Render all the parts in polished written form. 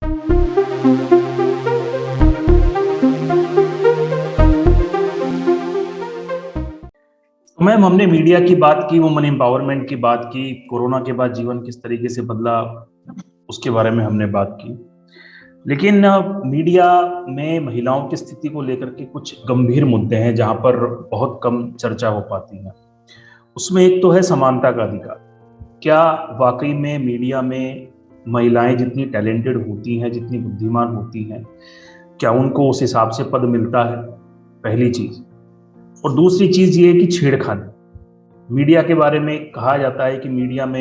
तो मैम, हमने मीडिया की बात की, वुमन एम्पावरमेंट की बात की, कोरोना के बाद जीवन किस तरीके से बदला उसके बारे में हमने बात की। लेकिन मीडिया में महिलाओं की स्थिति को लेकर के कुछ गंभीर मुद्दे हैं जहां पर बहुत कम चर्चा हो पाती है। उसमें एक तो है समानता का अधिकार। क्या वाकई में मीडिया में महिलाएं जितनी टैलेंटेड होती हैं, जितनी बुद्धिमान होती हैं, क्या उनको उस हिसाब से पद मिलता है? पहली चीज। और दूसरी चीज ये है कि छेड़खानी मीडिया के बारे में कहा जाता है कि मीडिया में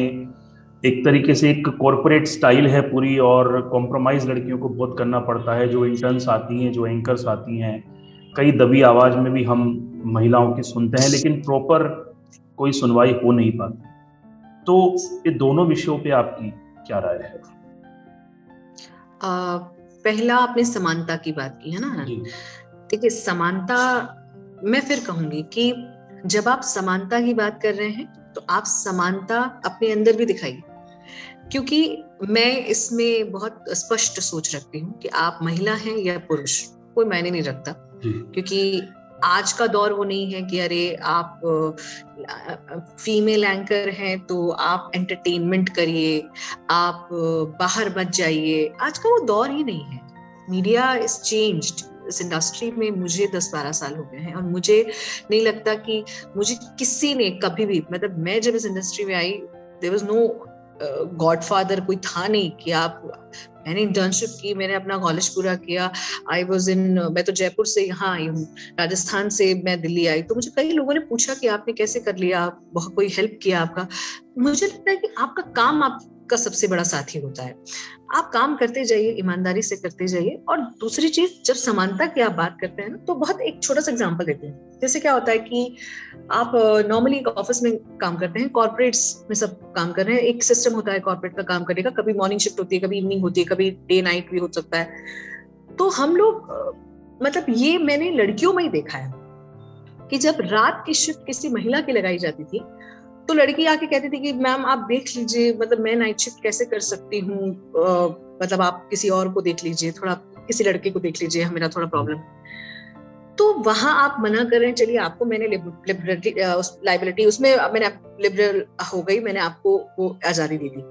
एक तरीके से एक कॉरपोरेट स्टाइल है पूरी, और कॉम्प्रोमाइज लड़कियों को बहुत करना पड़ता है। जो इंटर्न्स आती हैं, जो एंकर्स आती हैं, कई दबी आवाज में भी हम महिलाओं की सुनते हैं, लेकिन प्रॉपर कोई सुनवाई हो नहीं पाती। तो ये दोनों विषयों पे आपकी क्या राय है? पहला, आपने समानता की बात की है ना। देखिए, समानता, मैं फिर कहूंगी कि जब आप समानता की बात कर रहे हैं तो आप समानता अपने अंदर भी दिखाइए, क्योंकि मैं इसमें बहुत स्पष्ट सोच रखती हूँ कि आप महिला हैं या पुरुष, कोई मायने नहीं रखता। क्योंकि आज का दौर वो नहीं है कि अरे आप फीमेल एंकर हैं तो आप एंटरटेनमेंट करिए, आप बाहर मत जाइए। आज का वो दौर ही नहीं है। Media is changed. इस इंडस्ट्री में मुझे 10-12 साल हो गए हैं और मुझे नहीं लगता कि मुझे किसी ने कभी भी, मतलब मैं जब इस इंडस्ट्री में आई, देयर वाज नो गॉडफादर, कोई था नहीं कि आप, मैंने इंटर्नशिप की, मैंने अपना कॉलेज पूरा किया, आई वाज इन, मैं तो जयपुर से यहाँ आई हूँ, राजस्थान से मैं दिल्ली आई, तो मुझे कई लोगों ने पूछा कि आपने कैसे कर लिया, बहुत कोई हेल्प किया आपका। मुझे लगता है कि आपका काम आपका सबसे बड़ा साथी होता है। आप काम करते जाइए, ईमानदारी से करते जाइए। और दूसरी चीज, जब समानता की आप बात करते हैं ना, तो बहुत एक छोटा सा एग्जांपल देते हैं। जैसे क्या होता है कि आप नॉर्मली एक ऑफिस में काम करते हैं, कॉर्पोरेट्स में सब काम कर रहे हैं, एक सिस्टम होता है कॉर्पोरेट का काम करने का, कभी मॉर्निंग शिफ्ट होती है, कभी इवनिंग होती है, कभी डे नाइट भी हो सकता है। तो हम लोग मतलब ये मैंने लड़कियों में ही देखा है कि जब रात की शिफ्ट किसी महिला की लगाई जाती थी तो लड़की आके कहती थी कि मैम आप देख लीजिए, मतलब मैं नाइट शिफ्ट कैसे कर सकती हूँ, मतलब आप किसी और को देख लीजिए, थोड़ा किसी लड़के को देख लीजिए, मेरा थोड़ा प्रॉब्लम। तो वहां आप मना कर रहे हैं, चलिए आपको मैंने लाइबिलिटी उसमें मैंने लिबरल हो गई, मैंने आपको वो आजादी दे दी।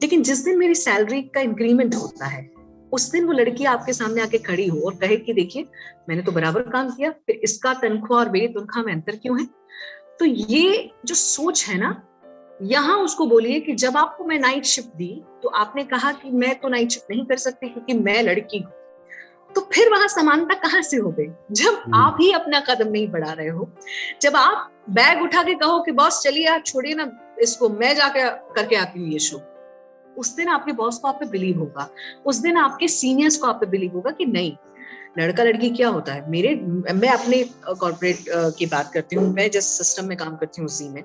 लेकिन जिस दिन मेरी सैलरी का इंक्रीमेंट होता है, उस दिन वो लड़की आपके सामने आके खड़ी हो और कहे कि देखिए मैंने तो बराबर काम किया, फिर इसका तनख्वाह और मेरी तनख्वाह में अंतर क्यों है? तो ये जो सोच है ना, यहाँ उसको बोलिए कि जब आपको मैं नाइट शिफ्ट दी तो आपने कहा कि मैं तो नाइट शिफ्ट नहीं कर सकती क्योंकि मैं लड़की हूँ। तो फिर वहां समानता कहाँ से हो गई, जब आप ही अपना कदम नहीं बढ़ा रहे हो? जब आप बैग उठा के कहो कि बॉस चलिए आप छोड़िए ना इसको, मैं जाके करके आती हूँ ये शो, उस दिन आपके बॉस को आप पे बिलीव होगा, उस दिन आपके सीनियर्स को आप पे बिलीव होगा कि नहीं, लड़का लड़की क्या होता है। मैं अपने कॉर्पोरेट की बात करती हूँ, मैं जिस सिस्टम में काम करती हूँ उसी में,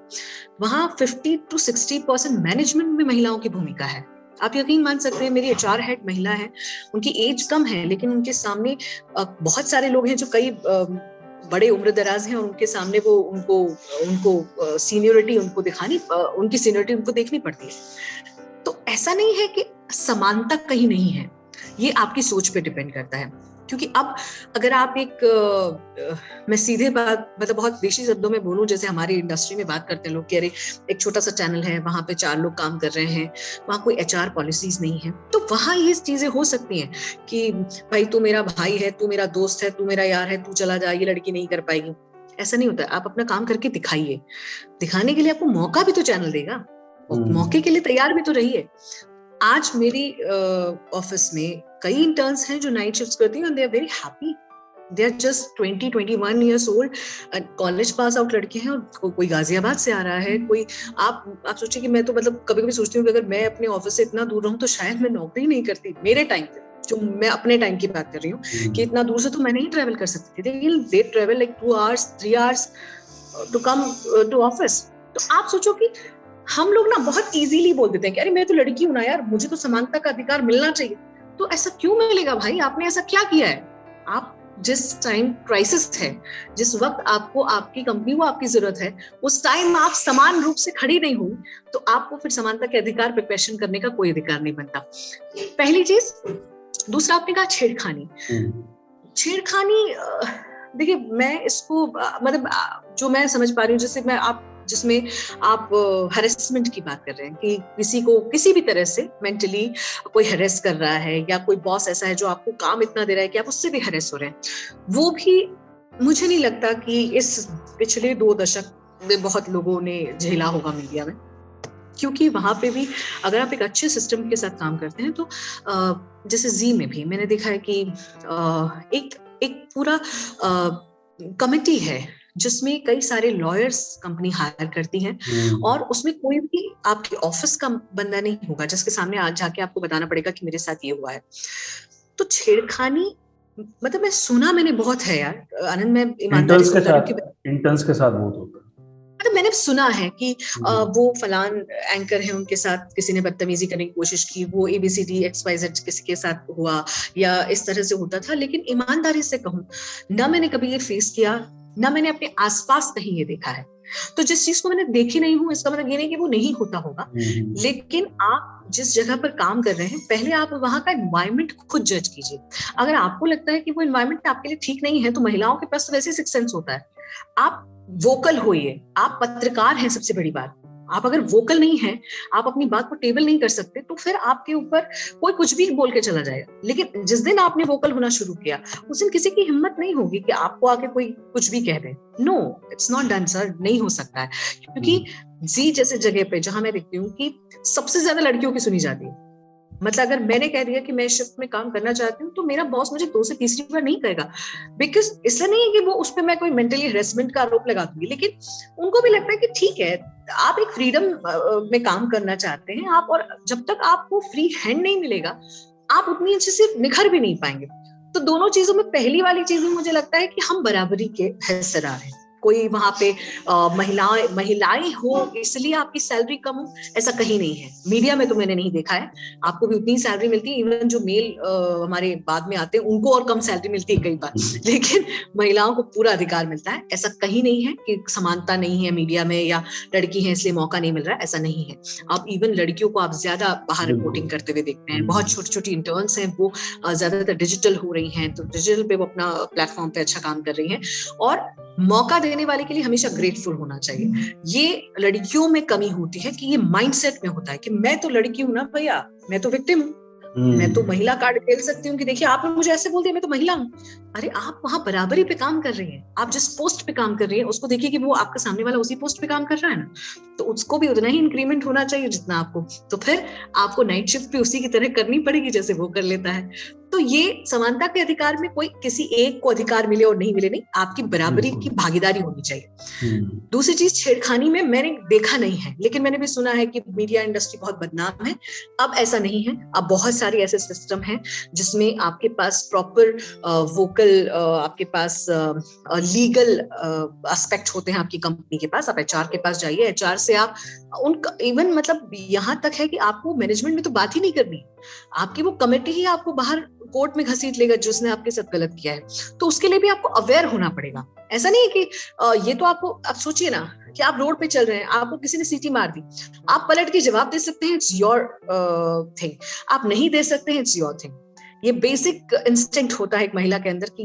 वहां 50-60% मैनेजमेंट में महिलाओं की भूमिका है। आप यकीन मान सकते हैं, मेरी एचआर हेड महिला है, उनकी एज कम है, लेकिन उनके सामने बहुत सारे लोग हैं जो कई बड़े उम्र दराज हैं, और उनके सामने वो उनको सीनियरिटी उनको दिखानी, उनकी सीनियरिटी उनको देखनी पड़ती है। तो ऐसा नहीं है कि समानता कहीं नहीं है, ये आपकी सोच पे डिपेंड करता है। क्योंकि अब अगर आप मैं सीधे बात, मतलब बहुत बेसिक शब्दों में बोलूं, जैसे हमारी इंडस्ट्री में बात करते हैं लोग कि अरे एक छोटा सा चैनल है, वहां पे 4 लोग काम कर रहे हैं, वहां कोई एचआर पॉलिसीज नहीं है, तो वहां ये चीजें हो सकती हैं कि भाई तू मेरा भाई है, तू मेरा दोस्त है, तू मेरा यार है, तू चला जा, ये लड़की नहीं कर पाएगी। ऐसा नहीं होता। आप अपना काम करके दिखाइए, दिखाने के लिए आपको मौका भी तो चैनल देगा, मौके के लिए तैयार भी तो रहिए। आज मेरी ऑफिस में कई इंटर्न्स हैं जो नाइट शिफ्ट्स करती हैं, they are very happy, they are just 20-21 years old, college pass out लड़के हैं, और कोई गाजियाबाद से आ रहा है, कोई आप सोचिए कि मैं तो मतलब कभी कभी सोचती हूँ कि अगर मैं अपने ऑफिस से इतना दूर रहूं तो शायद मैं नौकरी नहीं करती। मेरे टाइम पे, जो मैं अपने टाइम की बात कर रही हूँ, कि इतना दूर से तो मैं नहीं ट्रेवल कर सकती थी, लेकिन they travel like 2 hours 3 hours to come to office. तो आप सोचो कि हम लोग ना बहुत इजीली बोल देते हैं कि अरे मैं तो लड़की हूं ना यार, मुझे तो समानता का अधिकार मिलना चाहिए। तो ऐसा क्यों मिलेगा भाई? आपने ऐसा क्या किया है? आप जिस टाइम क्राइसिस है, जिस वक्त आपको आपकी कंपनी को आपकी जरूरत है, उस टाइम आप समान रूप से खड़ी नहीं हुई, तो आपको फिर समानता के अधिकार पे क्वेश्चन करने का कोई अधिकार नहीं बनता। पहली चीज। दूसरा, आपने कहा छेड़खानी। छेड़खानी, देखिए मैं इसको मतलब जो मैं समझ पा रही हूँ, जिसमें आप हैरेसमेंट की बात कर रहे हैं कि किसी को किसी भी तरह से मेंटली कोई हैरेस कर रहा है, या कोई बॉस ऐसा है जो आपको काम इतना दे रहा है कि आप उससे भी हैरेस हो रहे हैं, वो भी मुझे नहीं लगता कि इस पिछले 2 दशक में बहुत लोगों ने झेला होगा मीडिया में। क्योंकि वहां पे भी अगर आप एक अच्छे सिस्टम के साथ काम करते हैं तो जैसे जी में भी मैंने देखा है कि एक पूरा कमिटी है जिसमें कई सारे लॉयर्स कंपनी हायर करती हैं, और उसमें कोई भी आपके ऑफिस का बंदा नहीं होगा जिसके सामने आज जाके आपको बताना पड़ेगा कि मेरे साथ ये हुआ है। तो छेड़खानी मतलब मैंने बहुत है यार आनंद, मैं ईमानदारी से बता रही हूँ, इंटर्न्स के साथ बहुत होता है। मतलब मैंने सुना है कि वो फलान एंकर है, उनके साथ किसी ने बदतमीजी करने की कोशिश की, वो ABCD XYZ किसी के साथ हुआ या इस तरह से होता था। लेकिन ईमानदारी से कहूँ, ना मैंने कभी ये फेस किया, ना मैंने अपने आसपास कहीं ये देखा है। तो जिस चीज को मैंने देखी नहीं हूँ, इसका मतलब ये नहीं कि वो नहीं होता होगा, लेकिन आप जिस जगह पर काम कर रहे हैं, पहले आप वहां का एनवायरनमेंट खुद जज कीजिए। अगर आपको लगता है कि वो एनवायरनमेंट आपके लिए ठीक नहीं है, तो महिलाओं के पास तो वैसे सिक्स सेंस होता है, आप वोकल होइए। आप पत्रकार हैं, सबसे बड़ी बात। आप अगर वोकल नहीं हैं, आप अपनी बात को टेबल नहीं कर सकते, तो फिर आपके ऊपर कोई कुछ भी बोल के चला जाएगा। लेकिन जिस दिन आपने वोकल होना शुरू किया, उस दिन किसी की हिम्मत नहीं होगी कि आपको आके कोई कुछ भी कह दे। No, it's not done sir, नहीं हो सकता है। क्योंकि जी जैसे जगह पे जहां मैं देखती हूँ कि सबसे ज्यादा लड़कियों की सुनी जाती है, मतलब अगर मैंने कह दिया कि मैं शिफ्ट में काम करना चाहती हूँ, तो मेरा बॉस मुझे 2 से तीसरी बार नहीं कहेगा। बिकॉज इसलिए नहीं है कि वो उस पर मैं कोई मेंटली हेरेसमेंट का आरोप लगा दूंगी, लेकिन उनको भी लगता है कि ठीक है, आप एक फ्रीडम में काम करना चाहते हैं आप, और जब तक आपको फ्री हैंड नहीं मिलेगा, आप उतनी अच्छे से निखर भी नहीं पाएंगे। तो दोनों चीजों में पहली वाली चीज में मुझे लगता है कि हम बराबरी के हिस्सेदार हैं। कोई वहां पे महिलाएं हो इसलिए आपकी सैलरी कम हो, ऐसा कहीं नहीं है। मीडिया में तो मैंने नहीं देखा है, आपको भी उतनी सैलरी मिलती है। इवन जो मेल हमारे बाद में आते हैं, उनको और कम सैलरी मिलती है कई बार, लेकिन महिलाओं को पूरा अधिकार मिलता है। ऐसा कहीं नहीं है कि समानता नहीं है मीडिया में, या लड़की है इसलिए मौका नहीं मिल रहा है, ऐसा नहीं है। आप इवन लड़कियों को आप ज्यादा बाहर रिपोर्टिंग करते हुए देखते हैं। बहुत छोटी छोटी इंटर्न्स हैं, वो ज्यादातर डिजिटल हो रही हैं, तो डिजिटल पे वो अपना प्लेटफॉर्म पे अच्छा काम कर रही हैं। और मौका देने वाले के लिए हमेशा ग्रेटफुल होना चाहिए। ये लड़कियों में कमी होती है कि ये माइंडसेट में होता है कि मैं तो लड़की हूं ना भैया, मैं तो विक्टिम हूं, मैं तो महिला कार्ड खेल सकती हूँ कि देखिए आपने मुझे ऐसे बोल दिया, मैं तो महिला हूँ। अरे आप वहां बराबरी पे काम कर रही हैं, आप जिस पोस्ट पे काम कर रही हैं उसको देखिए कि वो आपका सामने वाला उसी पोस्ट पे काम कर रहा है ना, तो उसको भी उतना ही इंक्रीमेंट होना चाहिए जितना आपको। तो फिर आपको नाइट शिफ्ट भी उसी की तरह करनी पड़ेगी जैसे वो कर लेता है। तो ये समानता के अधिकार में कोई किसी एक को अधिकार मिले और नहीं मिले नहीं, आपकी बराबरी की भागीदारी होनी चाहिए। दूसरी चीज, छेड़खानी में मैंने देखा नहीं है, लेकिन मैंने भी सुना है कि मीडिया इंडस्ट्री बहुत बदनाम है। अब ऐसा नहीं है, अब बहुत सारी ऐसे सिस्टम हैं जिसमें आपके पास प्रॉपर वोकल, आपके पास लीगल एस्पेक्ट होते हैं आपकी कंपनी के पास। आप HR के पास जाइए, HR से आप उनका इवन मतलब यहाँ तक है कि आपको मैनेजमेंट में तो बात ही नहीं करनी, आपकी वो कमेटी ही आपको बाहर कोर्ट में घसीट लेगा जिसने आपके साथ गलत किया है। तो उसके लिए भी आपको अवेयर होना पड़ेगा। ऐसा नहीं है कि ये तो आपको, आप सोचिए ना कि आप रोड पे चल रहे हैं, आपको किसी ने सीटी मार दी, आप पलट के जवाब दे सकते हैं, इट्स योर थिंग। आप नहीं दे सकते हैं, इट्स योर थिंग। ये बेसिक इंस्टिंक्ट होता है एक महिला के अंदर कि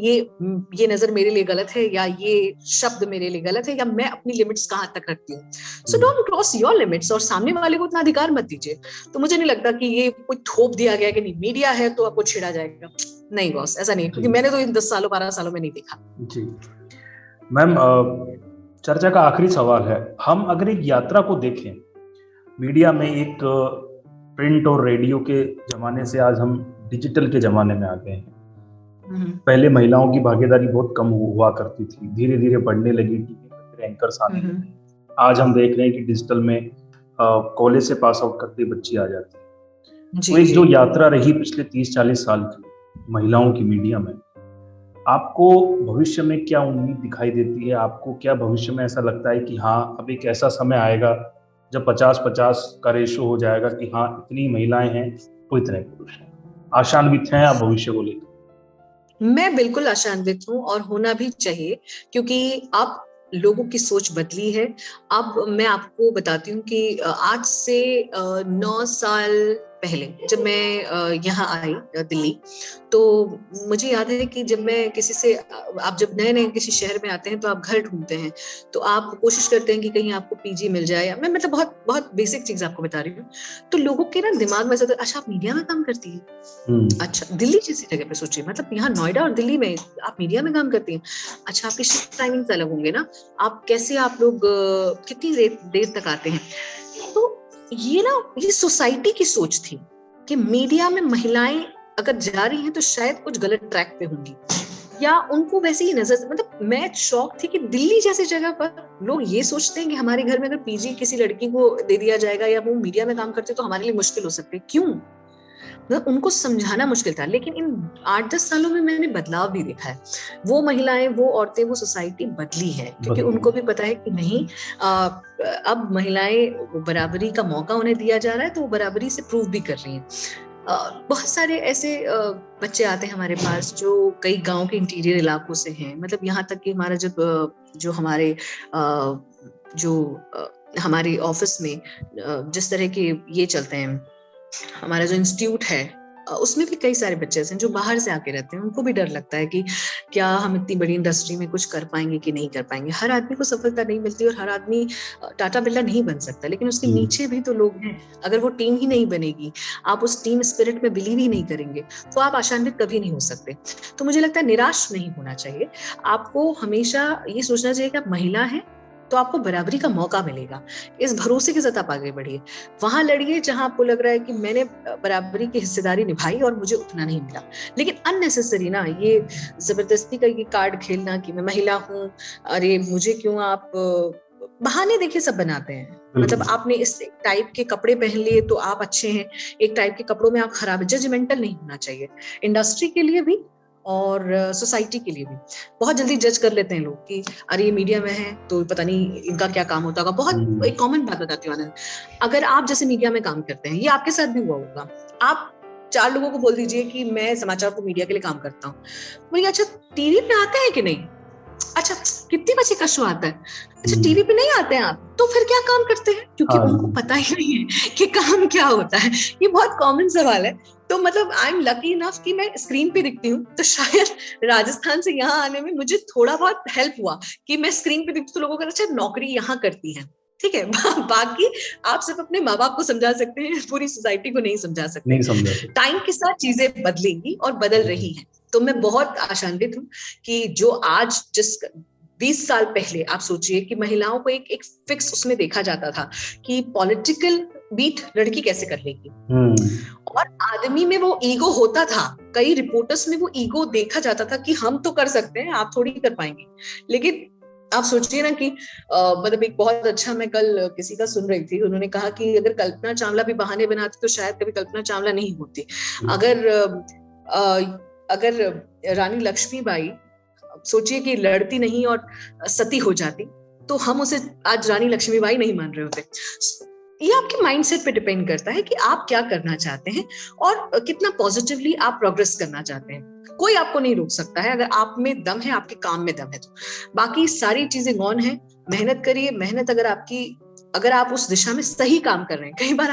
ये नजर मेरे लिए गलत है, या ये शब्द मेरे लिए गलत है, या मैं अपनी लिमिट्स कहां तक रखती हूँ। So don't cross your limits, और सामने वाले को उतना अधिकार मत दीजिए। तो मुझे नहीं लगता कि ये कोई थोप दिया गया कि नहीं मीडिया है तो आपको छेड़ा जाएगा। नहीं बॉस, ऐसा नहीं, क्योंकि मैंने तो इन 10 सालों 12 सालों में नहीं देखा। जी मैम, चर्चा का आखिरी सवाल है, हम अगर एक यात्रा को देखें मीडिया में, एक प्रिंट और रेडियो के जमाने से आज हम डिजिटल के जमाने में आ गए हैं। पहले महिलाओं की भागीदारी बहुत कम हुआ करती थी, धीरे धीरे बढ़ने लगी, टीवी पर एंकर्स आने लगे। आज हम देख रहे हैं कि डिजिटल में कॉलेज से पास आउट करते बच्ची आ जाती है। तो एक जो यात्रा रही पिछले 30-40 साल की महिलाओं की मीडिया में, आपको भविष्य में क्या उम्मीद दिखाई देती है? आपको क्या भविष्य में ऐसा लगता है कि हाँ अब एक ऐसा समय आएगा जब 50-50 का रेशो हो जाएगा कि हाँ इतनी महिलाएं हैं तो इतने पुरुष हैं? आशान्वित हैं आप भविष्य को लेकर? मैं बिल्कुल आशान्वित हूँ और होना भी चाहिए, क्योंकि अब लोगों की सोच बदली है। अब मैं आपको बताती हूँ कि आज से 9 साल पहले जब मैं यहाँ आई दिल्ली, तो मुझे याद है कि जब मैं किसी से, आप जब नए नए किसी शहर में आते हैं तो आप घर ढूंढते हैं, तो आप कोशिश करते हैं कि कहीं आपको पीजी मिल जाए। मैं मतलब बहुत बहुत बेसिक चीज आपको बता रही हूँ। तो लोगों के ना दिमाग में, अच्छा आप मीडिया में काम करती है, अच्छा दिल्ली जैसी जगह पे सोचिए, मतलब यहाँ नोएडा और दिल्ली में आप मीडिया में काम करती हैं, अच्छा आपकी शिफ्ट टाइमिंग्स अलग होंगे ना, आप कैसे, आप लोग कितनी देर तक आते हैं। तो ये ना, ये सोसाइटी की सोच थी कि मीडिया में महिलाएं अगर जा रही हैं तो शायद कुछ गलत ट्रैक पे होंगी, या उनको वैसे ही नजर, मतलब मैं शौक थी कि दिल्ली जैसी जगह पर लोग ये सोचते हैं कि हमारे घर में अगर पीजी किसी लड़की को दे दिया जाएगा या वो मीडिया में काम करते तो हमारे लिए मुश्किल हो सकती है। क्यों? मतलब उनको समझाना मुश्किल था। लेकिन इन 8-10 सालों में मैंने बदलाव भी देखा है। वो महिलाएं, वो औरतें, वो सोसाइटी बदली है, क्योंकि उनको भी पता है कि नहीं, अब महिलाएं, बराबरी का मौका उन्हें दिया जा रहा है, तो वो बराबरी से प्रूव भी कर रही हैं। बहुत सारे ऐसे बच्चे आते हैं हमारे पास जो कई गांव के इंटीरियर इलाकों से हैं। मतलब यहाँ तक कि हमारा जब जो हमारे जो हमारे ऑफिस में जिस तरह के ये चलते हैं, हमारा जो इंस्टीट्यूट है, उसमें भी कई सारे बच्चे ऐसे हैं जो बाहर से आके रहते हैं। उनको भी डर लगता है कि क्या हम इतनी बड़ी इंडस्ट्री में कुछ कर पाएंगे कि नहीं कर पाएंगे। हर आदमी को सफलता नहीं मिलती और हर आदमी टाटा बिरला नहीं बन सकता, लेकिन उसके नीचे भी तो लोग हैं। अगर वो टीम ही नहीं बनेगी, आप उस टीम स्पिरिट में बिलीव ही नहीं करेंगे, तो आप आशान्वित कभी नहीं हो सकते। तो मुझे लगता है निराश नहीं होना चाहिए। आपको हमेशा ये सोचना चाहिए कि आप महिला हैं तो आपको बराबरी का मौका मिलेगा। इस भरोसे के साथ आप आगे बढ़िए, वहां लड़िए जहां आपको लग रहा है कि मैंने बराबरी की हिस्सेदारी निभाई और मुझे उतना नहीं मिला। लेकिन अननेसेसरी ना, ये जबरदस्ती का ये कार्ड खेलना कि मैं महिला हूं, अरे मुझे क्यों, आप बहाने देखिए सब बनाते हैं। मतलब आपने इस टाइप के कपड़े पहन लिए तो आप अच्छे हैं, एक टाइप के कपड़ों में आप खराब है। जजमेंटल नहीं होना चाहिए, इंडस्ट्री के लिए भी और सोसाइटी के लिए भी। बहुत जल्दी जज कर लेते हैं लोग कि अरे ये मीडिया में है तो पता नहीं इनका क्या काम होता होगा। बहुत एक कॉमन बात बताती हूँ आनंद, अगर आप जैसे मीडिया में काम करते हैं, ये आपके साथ भी हुआ होगा, आप 4 लोगों को बोल दीजिए कि मैं समाचार को मीडिया के लिए काम करता हूँ, बोलिए अच्छा टीवी पे आते हैं कि नहीं, अच्छा कितने बजे का शो आता है, अच्छा टीवी पे नहीं आते हैं आप, तो फिर क्या काम करते हैं? क्योंकि उनको पता ही नहीं है कि काम क्या होता है। ये बहुत कॉमन सवाल है। तो मतलब आई एम लकी इनफ कि मैं स्क्रीन पे दिखती हूँ, तो शायद राजस्थान से यहाँ आने में मुझे थोड़ा बहुत हेल्प हुआ कि मैं स्क्रीन पे दिखती, तो लोगों का अच्छा नौकरी यहाँ करती है, ठीक है। बाकी आप सिर्फ अपने माँ बाप को समझा सकते हैं, पूरी सोसाइटी को नहीं समझा सकते। टाइम के साथ चीजें बदलेंगी और बदल रही हैं। तो मैं बहुत आशान्वित हूँ कि जो आज, जिस 20 साल पहले आप सोचिए कि महिलाओं को एक फिक्स उसमें देखा जाता था कि पॉलिटिकल बीट लड़की कैसे कर लेगी, और आदमी में वो ईगो होता था। कई रिपोर्टर्स में वो ईगो देखा जाता था कि हम तो कर सकते हैं, आप थोड़ी कर पाएंगे। लेकिन आप सोचिए ना कि मतलब एक बहुत अच्छा, मैं कल किसी का सुन रही थी, उन्होंने कहा कि अगर कल्पना चावला भी बहाने बनाती तो शायद कभी कल्पना चावला नहीं होती। अगर रानी लक्ष्मीबाई, सोचिए कि लड़ती नहीं और सती हो जाती, तो हम उसे आज रानी लक्ष्मीबाई नहीं मान रहे होते। ये आपके माइंडसेट पे डिपेंड करता है कि आप क्या करना चाहते हैं और कितना पॉजिटिवली आप प्रोग्रेस करना चाहते हैं। कोई आपको नहीं रोक सकता है, अगर आप में दम है, आपके काम में दम है तो। बाकी सारी चीजें गौन है, मेहनत करिए। मेहनत अगर आप उस दिशा में सही काम कर रहे हैं, कई बार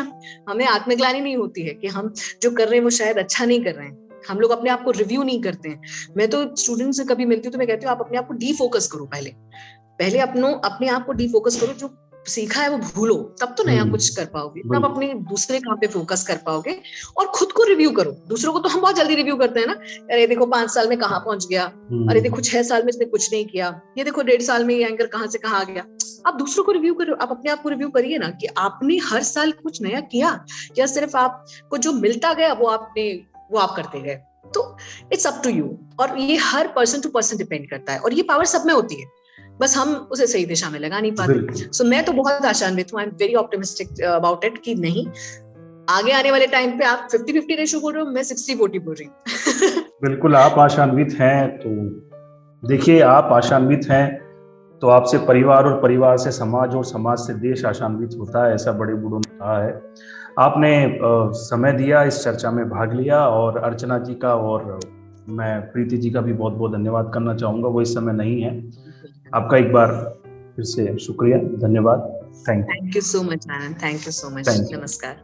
हमें आत्मग्लानि नहीं होती है कि हम जो कर रहे हैं वो शायद अच्छा नहीं कर रहे हैं। हम लोग अपने आप को रिव्यू नहीं करते हैं। मैं तो स्टूडेंट से कभी मिलती हूँ तो मैं कहती हूँ आप अपने आप को डीफोकस करो, पहले अपने आप को डीफोकस करो, जो सीखा है वो भूलो, तब तो नया कुछ कर पाओगे, तब अपने दूसरे काम पे फोकस कर पाओगे। और खुद को रिव्यू करो। दूसरों को तो हम बहुत जल्दी रिव्यू करते हैं ना, अरे देखो 5 साल में कहाँ पहुंच गया, अरे देखो 6 साल में इसने कुछ नहीं किया, ये देखो 1.5 साल में ये एंकर कहाँ से कहाँ आ गया। आप दूसरों को रिव्यू करो, आप अपने आप को रिव्यू करिए ना कि आपने हर साल कुछ नया किया या सिर्फ आपको जो मिलता गया वो आप करते गए। तो इट्स अप टू यू, और ये हर पर्सन टू पर्सन डिपेंड करता है, और ये पावर सब में होती है, बस हम उसे सही दिशा में लगा नहीं पाते। सो मैं तो बहुत आशान्वित हूँ, I am very optimistic about it कि नहीं, आगे आने वाले टाइम पे आप 50-50 रेशो बोल रहे हो, मैं 60-40 बोल रही हूँ। बिल्कुल, आप आशान्वित हैं तो देखिए, आप आशान्वित हैं तो आपसे परिवार, और परिवार से समाज, और समाज से देश आशान्वित होता है, ऐसा बड़े बूढ़ों ने कहा है। आपने समय दिया, इस चर्चा में भाग लिया, और अर्चना जी का और मैं प्रीति जी का भी बहुत बहुत धन्यवाद करना चाहूँगा, वो इस समय नहीं है। आपका एक बार फिर से शुक्रिया, धन्यवाद, thank you. Thank you so much Anand, thank you so much, thank you. नमस्कार।